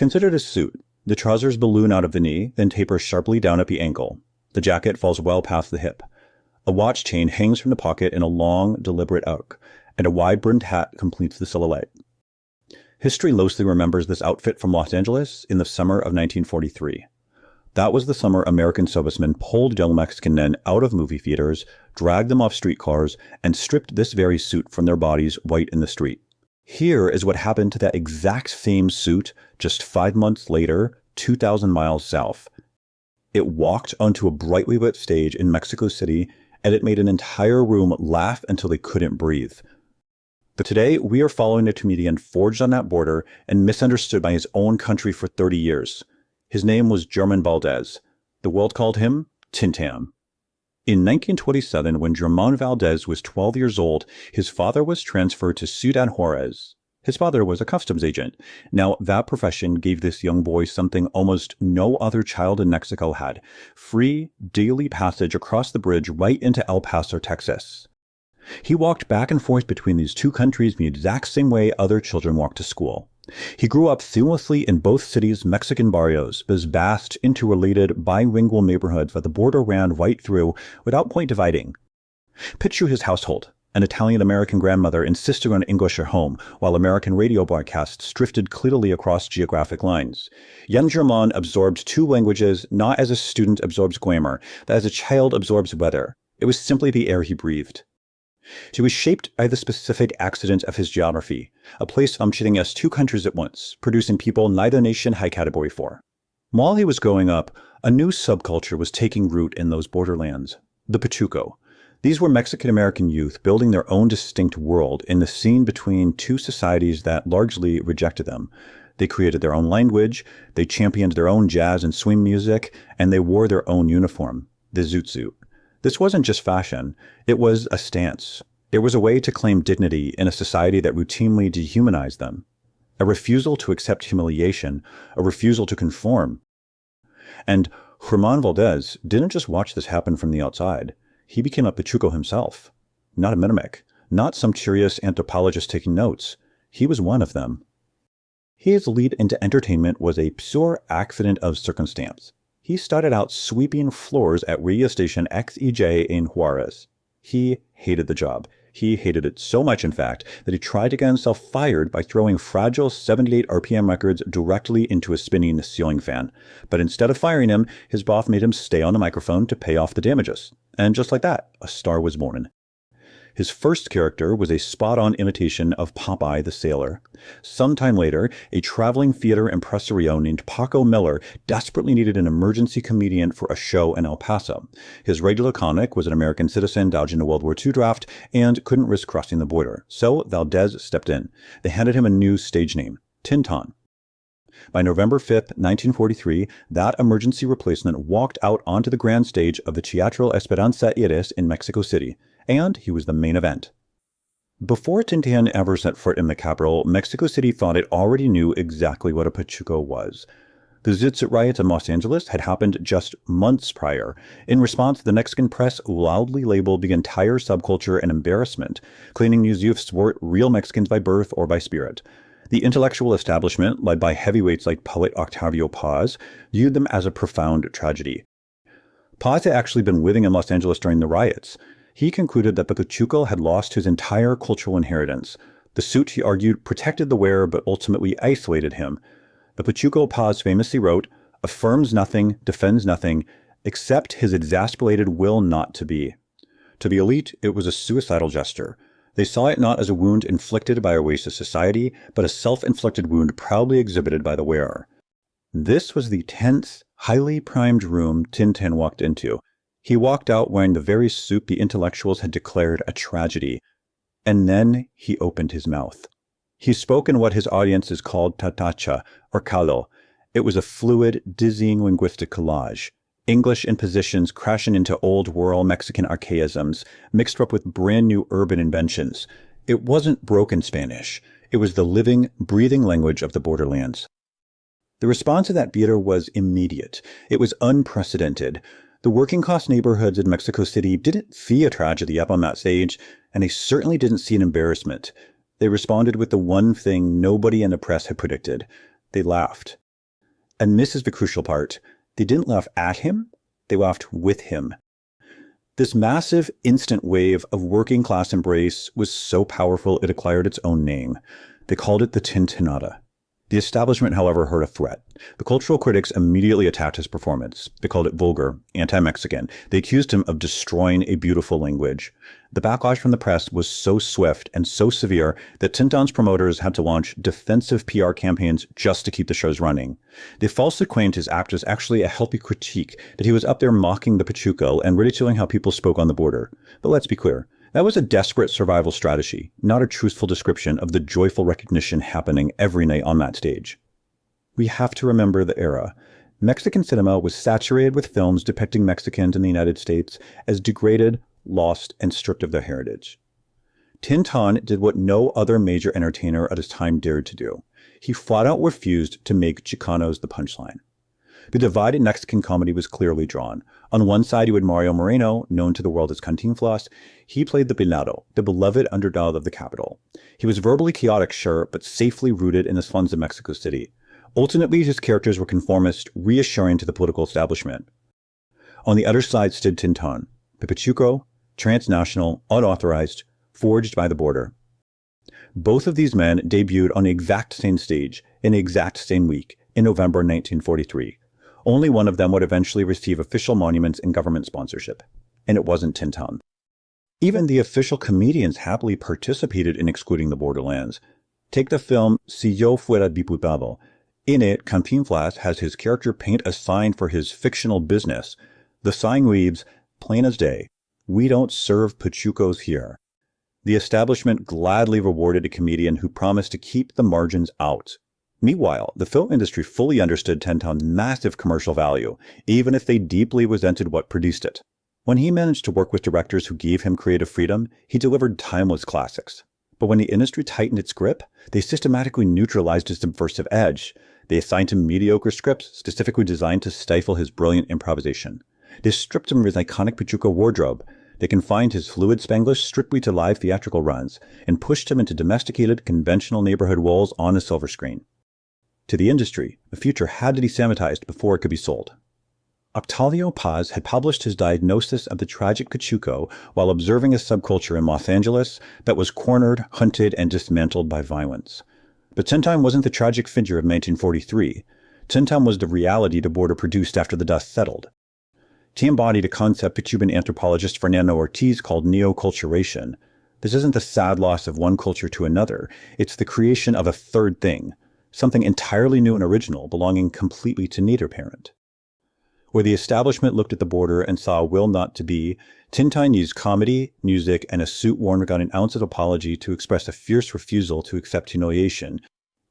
Considered a suit, the trousers balloon out of the knee, then taper sharply down at the ankle. The jacket falls well past the hip. A watch chain hangs from the pocket in a long, deliberate arc, and a wide-brimmed hat completes the silhouette. History loosely remembers this outfit from Los Angeles in the summer of 1943. That was the summer American servicemen pulled young Mexican men out of movie theaters, dragged them off streetcars, and stripped this very suit from their bodies right in the street. Here is what happened to that exact same suit just 5 months later, 2,000 miles south. It walked onto a brightly lit stage in Mexico City, and it made an entire room laugh until they couldn't breathe. But today, we are following a comedian forged on that border and misunderstood by his own country for 30 years. His name was Germán Valdez. The world called him TIN-TÁN. In 1927, when Germán Valdez was 12 years old, his father was transferred to Ciudad Juarez. His father was a customs agent. Now, that profession gave this young boy something almost no other child in Mexico had: free, daily passage across the bridge right into El Paso, Texas. He walked back and forth between these two countries the exact same way other children walk to school. He grew up seamlessly in both cities' Mexican barrios, those vast, interrelated, bilingual neighborhoods that the border ran right through without point dividing. Picture his household: an Italian-American grandmother insisting on English at home, while American radio broadcasts drifted clearly across geographic lines. Young Germán absorbed two languages not as a student absorbs grammar, but as a child absorbs weather. It was simply the air he breathed. He was shaped by the specific accident of his geography, a place functioning as two countries at once, producing people neither nation had category for. While he was growing up, a new subculture was taking root in those borderlands: the Pachuco. These were Mexican-American youth building their own distinct world in the scene between two societies that largely rejected them. They created their own language, they championed their own jazz and swing music, and they wore their own uniform, the Zoot Suit. This wasn't just fashion, it was a stance. It was a way to claim dignity in a society that routinely dehumanized them. A refusal to accept humiliation, a refusal to conform. And Germán Valdez didn't just watch this happen from the outside. He became a Pachuco himself. Not a mimic, not some curious anthropologist taking notes. He was one of them. His lead into entertainment was a pure accident of circumstance. He started out sweeping floors at radio station XEJ in Juarez. He hated the job. He hated it so much, in fact, that he tried to get himself fired by throwing fragile 78 RPM records directly into a spinning ceiling fan. But instead of firing him, his boss made him stay on the microphone to pay off the damages. And just like that, a star was born. His first character was a spot-on imitation of Popeye the Sailor. Sometime later, a traveling theater impresario named Paco Miller desperately needed an emergency comedian for a show in El Paso. His regular comic was an American citizen dodging the World War II draft and couldn't risk crossing the border. So Valdez stepped in. They handed him a new stage name, TIN-TÁN. By November 5th, 1943, that emergency replacement walked out onto the grand stage of the Teatro Esperanza Iris in Mexico City, and he was the main event. Before TIN-TÁN ever set foot in the capital, Mexico City thought it already knew exactly what a Pachuco was. The Zoot Suit riots in Los Angeles had happened just months prior. In response, the Mexican press loudly labeled the entire subculture an embarrassment, claiming these youths weren't real Mexicans by birth or by spirit. The intellectual establishment, led by heavyweights like poet Octavio Paz, viewed them as a profound tragedy. Paz had actually been living in Los Angeles during the riots. He concluded that the Pachuco had lost his entire cultural inheritance. The suit, he argued, protected the wearer but ultimately isolated him. The Pachuco, Paz famously wrote, affirms nothing, defends nothing, except his exasperated will not to be. To the elite, it was a suicidal gesture. They saw it not as a wound inflicted by a racist society, but a self-inflicted wound proudly exhibited by the wearer. This was the tense, highly primed room TIN-TÁN walked into. He walked out wearing the very suit the intellectuals had declared a tragedy. And then he opened his mouth. He spoke in what his audiences called tatacha, or calo. It was a fluid, dizzying linguistic collage. English impositions crashing into old rural Mexican archaisms, mixed up with brand new urban inventions. It wasn't broken Spanish. It was the living, breathing language of the borderlands. The response to that theater was immediate. It was unprecedented. The working-class neighborhoods in Mexico City didn't see a tragedy up on that stage, and they certainly didn't see an embarrassment. They responded with the one thing nobody in the press had predicted. They laughed. And this is the crucial part. They didn't laugh at him, they laughed with him. This massive, instant wave of working class embrace was so powerful it acquired its own name. They called it the TIN-TÁN. The establishment, however, heard a threat. The cultural critics immediately attacked his performance. They called it vulgar, anti-Mexican. They accused him of destroying a beautiful language. The backlash from the press was so swift and so severe that TIN-TÁN's promoters had to launch defensive PR campaigns just to keep the shows running. They falsely claimed his act was actually a healthy critique, that he was up there mocking the Pachuco and ridiculing how people spoke on the border. But let's be clear. That was a desperate survival strategy, not a truthful description of the joyful recognition happening every night on that stage. We have to remember the era. Mexican cinema was saturated with films depicting Mexicans in the United States as degraded, lost, and stripped of their heritage. TIN-TÁN did what no other major entertainer at his time dared to do. He flat out refused to make Chicanos the punchline. The divide in Mexican comedy was clearly drawn. On one side, you had Mario Moreno, known to the world as Cantinflas. He played the Venado, the beloved underdog of the capital. He was verbally chaotic, sure, but safely rooted in the slums of Mexico City. Ultimately, his characters were conformist, reassuring to the political establishment. On the other side stood TIN-TÁN, the Pachuco, transnational, unauthorized, forged by the border. Both of these men debuted on the exact same stage, in the exact same week, in November 1943. Only one of them would eventually receive official monuments and government sponsorship, and it wasn't TIN-TÁN. Even the official comedians happily participated in excluding the borderlands. Take the film Si Yo Fuera Diputado. In it, Cantinflas has his character paint a sign for his fictional business. The sign reads, plain as day, "We don't serve Pachucos here." The establishment gladly rewarded a comedian who promised to keep the margins out. Meanwhile, the film industry fully understood TIN-TÁN's massive commercial value, even if they deeply resented what produced it. When he managed to work with directors who gave him creative freedom, he delivered timeless classics. But when the industry tightened its grip, they systematically neutralized his subversive edge. They assigned him mediocre scripts specifically designed to stifle his brilliant improvisation. They stripped him of his iconic Pachuco wardrobe. They confined his fluid Spanglish strictly to live theatrical runs, and pushed him into domesticated, conventional neighborhood roles on a silver screen. To the industry, the future had to be sanitized before it could be sold. Octavio Paz had published his diagnosis of the tragic Pachuco while observing a subculture in Los Angeles that was cornered, hunted, and dismantled by violence. But TIN-TÁN wasn't the tragic figure of 1943. TIN-TÁN was the reality the border produced after the dust settled. He embodied a concept the Cuban anthropologist Fernando Ortiz called neoculturation. This isn't the sad loss of one culture to another, it's the creation of a third thing, something entirely new and original belonging completely to neither parent. Where the establishment looked at the border and saw a will not to be, TIN-TÁN used comedy, music, and a suit worn without an ounce of apology to express a fierce refusal to accept humiliation.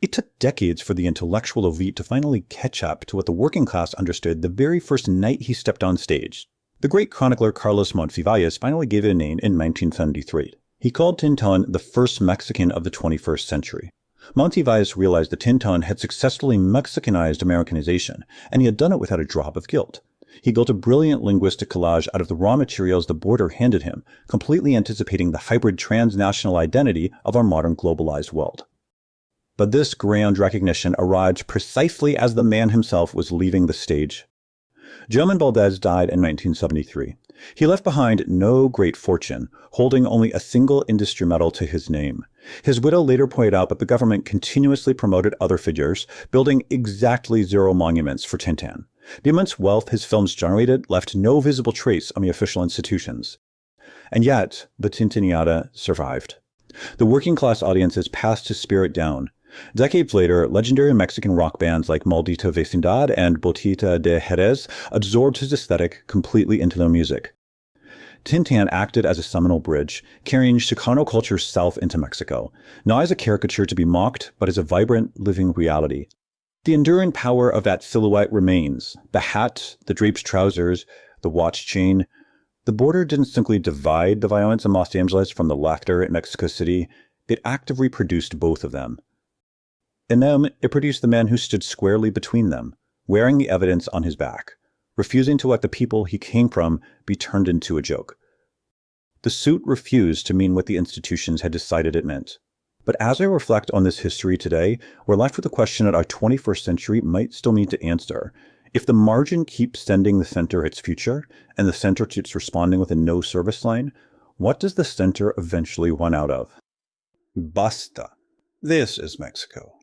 It took decades for the intellectual elite to finally catch up to what the working class understood the very first night he stepped on stage. The great chronicler Carlos Monsiváis finally gave it a name in 1973. He called TIN-TÁN the first Mexican of the 21st century. Monsiváis realized that TIN-TÁN had successfully Mexicanized Americanization, and he had done it without a drop of guilt. He built a brilliant linguistic collage out of the raw materials the border handed him, completely anticipating the hybrid transnational identity of our modern globalized world. But this grand recognition arrived precisely as the man himself was leaving the stage. Gilman Valdez died in 1973. He left behind no great fortune, holding only a single industry medal to his name. His widow later pointed out that the government continuously promoted other figures, building exactly 0 monuments for TIN-TÁN. The immense wealth his films generated left no visible trace on the official institutions. And yet, the TIN-TÁNiada survived. The working class audiences passed his spirit down. Decades later, legendary Mexican rock bands like Maldita Vecindad and Botita de Jerez absorbed his aesthetic completely into their music. TIN-TÁN acted as a seminal bridge, carrying Chicano culture south into Mexico, not as a caricature to be mocked, but as a vibrant, living reality. The enduring power of that silhouette remains. The hat, the draped trousers, the watch chain. The border didn't simply divide the violence in Los Angeles from the laughter in Mexico City. It actively produced both of them. In them, it produced the man who stood squarely between them, wearing the evidence on his back, refusing to let the people he came from be turned into a joke. The suit refused to mean what the institutions had decided it meant. But as I reflect on this history today, we're left with a question that our 21st century might still need to answer. If the margin keeps sending the center its future, and the center keeps responding with a no service line, what does the center eventually run out of? Basta. This is Mexico.